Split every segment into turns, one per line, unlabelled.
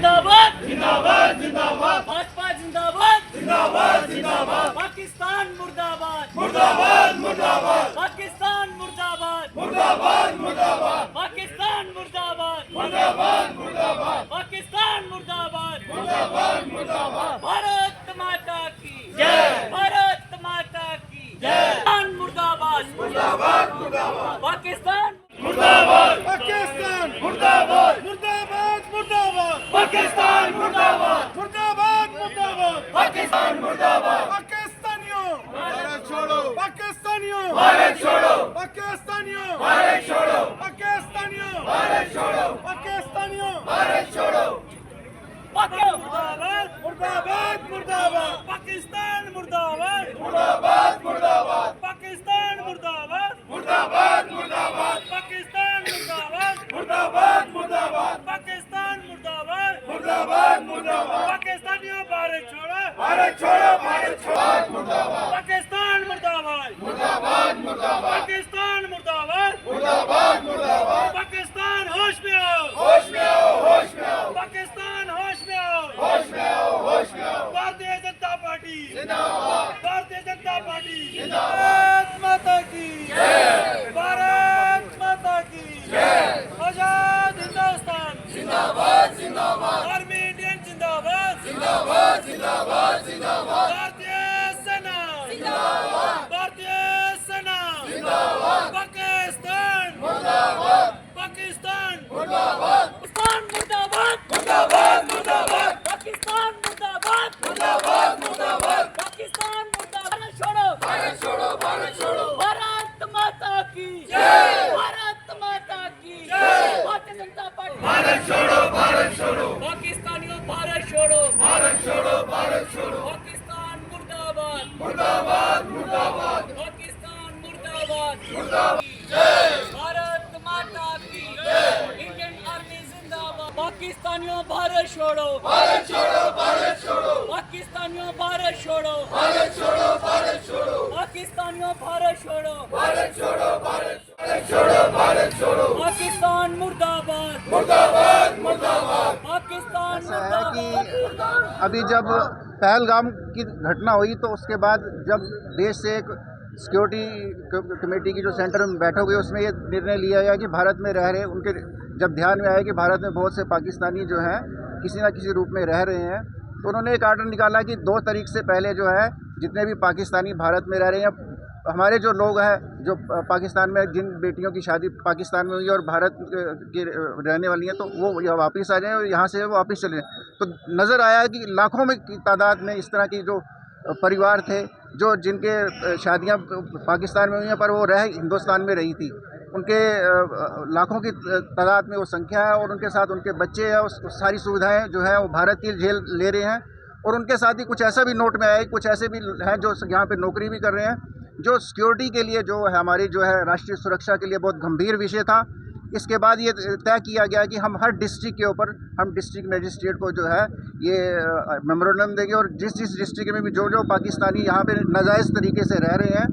जिंदाबाद
जिंदाबाद जिंदाबाद
भाजपा जिंदाबाद
जिंदाबाद जिंदाबाद
पाकिस्तान मुर्दाबाद
मुर्दाबाद मुर्दाबाद
पाकिस्तान मुर्दाबाद
मुर्दाबाद मुर्दाबाद
पाकिस्तान मुर्दाबाद
मुर्दाबाद मुर्दाबाद
पाकिस्तान मुर्दाबाद
मुर्दाबाद मुर्दाबाद
भारत माता की
जय
भारत माता की
जय
मुर्दाबाद
मुर्दाबाद मुर्दाबाद
पाकिस्तान
मुर्दाबाद
पाकिस्तान
मुर्दाबाद
मुर्दाबाद मुर्दाबाद
पाकिस्तान मुर्दाबाद
मुर्दाबाद मुर्दाबाद
पाकिस्तान मुर्दाबाद
पाकिस्तानियों भारत छोड़ो पाकिस्तानियों
भारत छोड़ो
पाकिस्तानियों
भारत छोड़ो
पाकिस्तानियों
भारत छोड़ो
पाकिस्तानियों
भारत छोड़ो
मुर्दाबाद मुर्दाबाद मुर्दाबाद पाकिस्तान मुर्दाबाद
मुर्दाबाद मुर्दाबाद
पाकिस्तान मुर्दाबाद
मुर्दाबाद मुर्दाबाद
पाकिस्तान मुर्दाबाद
मुर्दाबाद मुर्दाबाद
पाकिस्तान मुर्दाबाद
मुर्दाबाद मुर्दाबाद
पाकिस्तानियों भारत छोड़ो
भारत छोड़ो भारत छोड़ो मुर्दाबाद
पाकिस्तान मुर्दाबाद
मुर्दाबाद मुर्दाबाद
पाकिस्तान मुर्दाबाद
मुर्दाबाद मुर्दाबाद
पाकिस्तान होश में आओ
होश में आओ होश में आओ
पाकिस्तान होश में आओ
होश में आओ होश में आओ
भारतीय जनता पार्टी
जिंदाबाद
भारतीय जनता पार्टी
जिंदाबाद
भारत माता की
जय
भारत माता की
जय
आजाद हिंदुस्तान
जिंदाबाद जिंदाबाद
आर्मी इंडियन जिंदाबाद
जिंदाबाद जिंदाबाद जिंदाबाद
भारतीय सेना
जिंदाबाद
भारतीय सेना
जिंदाबाद
पाकिस्तान
मुर्दाबाद
पाकिस्तान
मुर्दाबाद
पाकिस्तान मुर्दाबाद
मुर्दाबाद मुर्दाबाद
पाकिस्तान मुर्दाबाद
मुर्दाबाद मुर्दाबाद
पाकिस्तान मुर्दाबाद छोड़ो
भारत छोड़ो भारत छोड़ो
भारत माता की
जय
भारत माता की
जय
भारतीय जनता पार्टी
भारत छोड़ो भारत छोड़ो
पाकिस्तानियों भारत छोड़ो
भारत छोड़ो भारत छोड़ो
पाकिस्तान मुर्दाबाद
मुर्दाबाद मुर्दाबाद
पाकिस्तान मुर्दाबाद
मुर्दाबाद जय
भारत माता की इंडियन आर्मी जिंदाबाद पाकिस्तानियों भारत छोड़ो
भारत छोड़ो भारत छोड़ो
पाकिस्तानियों भारत छोड़ो
भारत छोड़ो भारत छोड़ो
पाकिस्तानियों भारत छोड़ो
भारत छोड़ो भारत छोड़ो भारत छोड़ो
पाकिस्तान मुर्दाबाद
मुर्दाबाद मुर्दाबाद
पाकिस्तान
ऐसा है कि
मुर्दाबाद
अभी जब पहलगाम की घटना हुई तो उसके बाद जब देश से एक सिक्योरिटी कमेटी की जो सेंटर में बैठक हुई उसमें ये निर्णय लिया गया कि भारत में रह रहे उनके जब ध्यान में आया कि भारत में बहुत से पाकिस्तानी जो हैं किसी न किसी रूप में रह रहे हैं तो उन्होंने एक आर्डर निकाला कि 2 तारीख से पहले जो है जितने भी पाकिस्तानी भारत में रह रहे हैं हमारे जो लोग हैं जो पाकिस्तान में जिन बेटियों की शादी पाकिस्तान में हुई और भारत के रहने वाली हैं तो वो यहाँ वापस आ जाएं और यहाँ से वो वापस चले जाएं। तो नज़र आया कि लाखों में की तादाद में इस तरह की जो परिवार थे जो जिनके शादियाँ पाकिस्तान में हुई हैं पर वो रह हिंदुस्तान में रही थी उनके लाखों की तादाद में वो संख्या है और उनके साथ उनके बच्चे हैं सारी सुविधाएं जो है वो भारत की जेल ले रहे हैं और उनके साथ ही कुछ ऐसा भी नोट में आया कुछ ऐसे भी हैं जो यहाँ पे नौकरी भी कर रहे हैं जो सिक्योरिटी के लिए जो है हमारी जो है राष्ट्रीय सुरक्षा के लिए बहुत गंभीर विषय था। इसके बाद ये तय किया गया कि हम हर डिस्ट्रिक्ट के ऊपर हम डिस्ट्रिक्ट मजिस्ट्रेट को जो है ये मेमोरेंडम देंगे और जिस जिस डिस्ट्रिक्ट में भी जो जो पाकिस्तानी यहाँ पे नाजायज़ तरीके से रह रहे हैं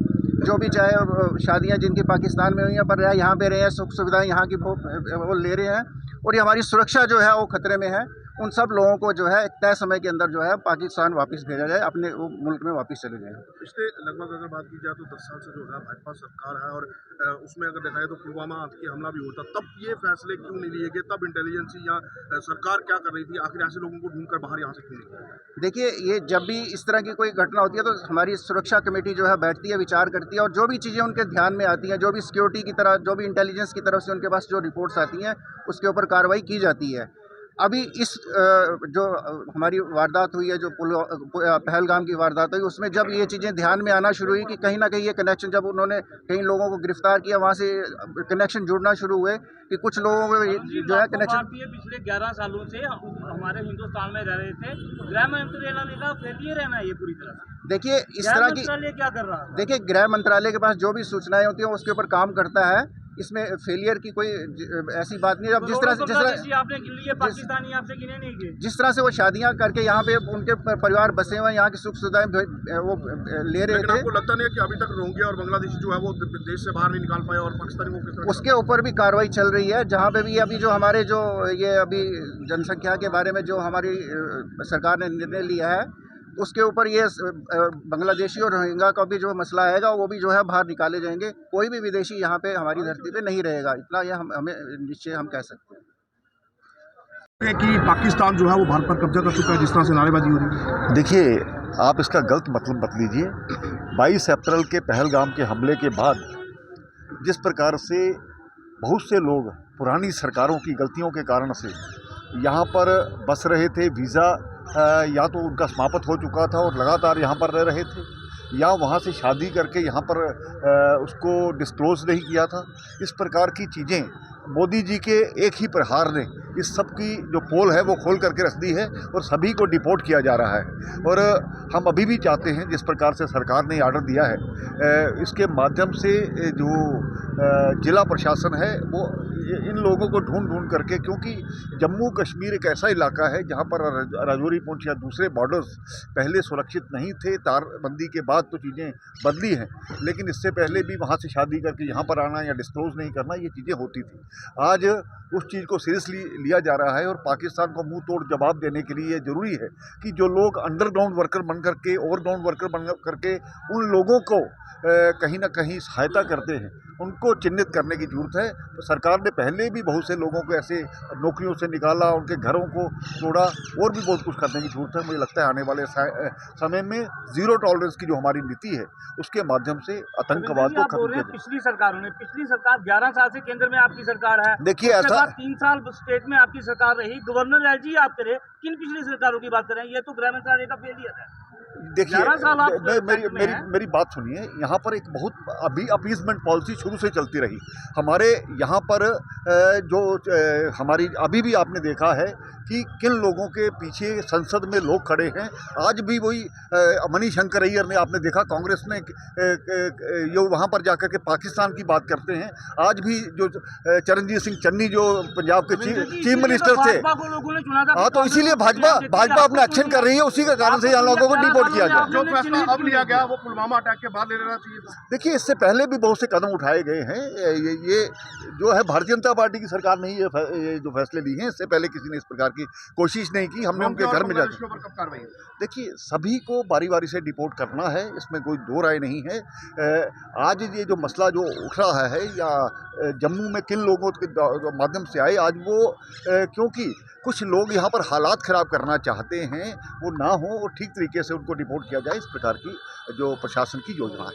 जो भी चाहे शादियाँ जिनकी पाकिस्तान में हुई हैं पर यहाँ पे रहे हैं सुख सुविधाएं यहाँ की वो ले रहे हैं और ये हमारी सुरक्षा जो है वो खतरे में है। उन सब लोगों को जो है एक तय समय के अंदर जो है पाकिस्तान वापस भेजा जाए अपने वो मुल्क में वापस चले जाएँ।
पिछले लगभग अगर बात की जाए तो 10 साल से जो है भाजपा सरकार है और उसमें अगर देखा जाए तो पुलवामा आतंकी हमला भी होता तब ये फैसले क्यों नहीं लिए गए तब इंटेलिजेंसी या सरकार क्या कर रही थी आखिर ऐसे लोगों को ढूंढकर बाहर यहाँ से क्यों नहीं?
देखिए ये जब भी इस तरह की कोई घटना होती है तो हमारी सुरक्षा कमेटी जो है बैठती है विचार करती है और जो भी चीज़ें उनके ध्यान में आती हैं जो भी सिक्योरिटी की तरह जो भी इंटेलिजेंस की तरफ से उनके पास जो रिपोर्ट्स आती हैं उसके ऊपर कार्रवाई की जाती है। अभी इस जो हमारी वारदात हुई है जो पहलगाम की वारदात हुई उसमें जब ये चीज़ें ध्यान में आना शुरू हुई कि कहीं ना कहीं ये कनेक्शन जब उन्होंने कई लोगों को गिरफ्तार किया वहाँ से कनेक्शन जुड़ना शुरू हुए कि कुछ लोगों को जो है कनेक्शन
पिछले 11 सालों से हमारे हिंदुस्तान में रह रहे थे गृह मंत्रालय का फेलियर है ना ये पूरी तरह से।
देखिए इस तरह की
क्या कर रहा है?
देखिए गृह मंत्रालय के पास जो भी सूचनाएं होती हैं उसके ऊपर काम करता है इसमें फेलियर की कोई ऐसी बात नहीं है। अब जिस तरह से
आपने गिन लिए, पाकिस्तानी आपसे गिने नहीं गए।
जिस तरह से वो शादियां करके यहाँ पे उनके परिवार बसे हुए हैं, यहाँ की सुख सुविधाएं वो ले रहे थे,
आपको लगता नहीं है कि अभी तक रोहिंग्या और बांग्लादेशी जो है वो देश से बाहर नहीं निकाल पाए और पाकिस्तानी को किस तरह
उसके ऊपर भी कार्रवाई चल रही है। जहाँ पे भी अभी जो हमारे जो ये अभी जनसंख्या के बारे में जो हमारी सरकार ने निर्णय लिया है, उसके ऊपर ये बांग्लादेशी और रोहिंग्या का भी जो मसला आएगा वो भी जो है बाहर निकाले जाएंगे। कोई भी विदेशी यहाँ पे हमारी धरती पे नहीं रहेगा, इतना ये हमें निश्चय हम कह सकते हैं।
कि पाकिस्तान जो है वो भारत पर कब्जा कर चुका है, जिस तरह से नारेबाजी हो रही है।
देखिए, आप इसका गलत मतलब मत लीजिए। 22 अप्रैल के पहलगाम के हमले के बाद जिस प्रकार से बहुत से लोग पुरानी सरकारों की गलतियों के कारण से यहाँ पर बस रहे थे, वीज़ा या तो उनका समाप्त हो चुका था और लगातार यहाँ पर रह रहे थे, या वहाँ से शादी करके यहाँ पर उसको डिस्क्लोज़ नहीं किया था। इस प्रकार की चीज़ें मोदी जी के एक ही प्रहार ने इस सब की जो पोल है वो खोल करके रख दी है और सभी को डिपोर्ट किया जा रहा है। और हम अभी भी चाहते हैं, जिस प्रकार से सरकार ने आर्डर दिया है, इसके माध्यम से जो जिला प्रशासन है वो इन लोगों को ढूंढ करके, क्योंकि जम्मू कश्मीर एक ऐसा इलाका है जहाँ पर राजौरी पुंछ या दूसरे बॉर्डर्स पहले सुरक्षित नहीं थे। तारबंदी के बाद तो चीज़ें बदली हैं, लेकिन इससे पहले भी वहाँ से शादी करके यहाँ पर आना या डिस्क्लोज़ नहीं करना, ये चीज़ें होती थी। आज उस चीज़ को सीरियसली लिया जा रहा है और पाकिस्तान को मुंह तोड़ जवाब देने के लिए ज़रूरी है कि जो लोग अंडरग्राउंड वर्कर बन करके, ओवरग्राउंड वर्कर बन करके उन लोगों को कहीं ना कहीं सहायता करते हैं, उनको चिन्हित करने की ज़रूरत है। तो सरकार ने पहले भी बहुत से लोगों को ऐसे नौकरियों से निकाला, उनके घरों को तोड़ा, और भी बहुत कुछ करने की ज़रूरत है। मुझे लगता है आने वाले समय में ज़ीरो टॉलरेंस की जो हमारी नीति है उसके माध्यम से आतंकवाद को खत्म किया।
पिछली सरकारों ने, पिछली सरकार 11 साल से केंद्र में आपकी सरकार है,
देखिए ऐसा
3 साल स्टेट में आपकी सरकार रही, गवर्नर एलजी आप करें, किन पिछली सरकारों की बात करें? ये तो गृह मंत्रालय का फेलियर है।
देखिए, मेरी बात सुनिए। यहाँ पर एक बहुत अभी अपीजमेंट पॉलिसी शुरू से चलती रही हमारे यहाँ पर। जो हमारी अभी भी आपने देखा है कि किन लोगों के पीछे संसद में लोग खड़े हैं। आज भी वही मनीष शंकर अय्यर ने, आपने देखा कांग्रेस ने जो वहाँ पर जाकर के पाकिस्तान की बात करते हैं। आज भी जो चरणजीत सिंह चन्नी जो पंजाब के चीफ मिनिस्टर थे, हाँ, तो इसीलिए भाजपा अपना एक्शन कर रही है, उसी के कारण से यहाँ लोगों को डिपोर्ट किया गया।
जो फैसला अब लिया गया वो पुलवामा अटैक के बाद ले लेना चाहिए था।
देखिए, इससे पहले भी बहुत से कदम उठाए गए हैं। ये जो है भारतीय जनता पार्टी की सरकार ने ये जो फैसले लिए हैं, इससे पहले किसी ने इस प्रकार की कोशिश नहीं की। हमने उनके घर में जाकर, देखिए, सभी को बारी बारी से डिपोर्ट करना है, इसमें कोई दो राय नहीं है। आज ये जो मसला जो उठ रहा है या जम्मू में किन लोगों के माध्यम से आए, आज वो क्योंकि कुछ लोग यहाँ पर हालात ख़राब करना चाहते हैं, वो ना हो और ठीक तरीके से उनको डिपोर्ट किया जाए, इस प्रकार की जो प्रशासन की योजना है।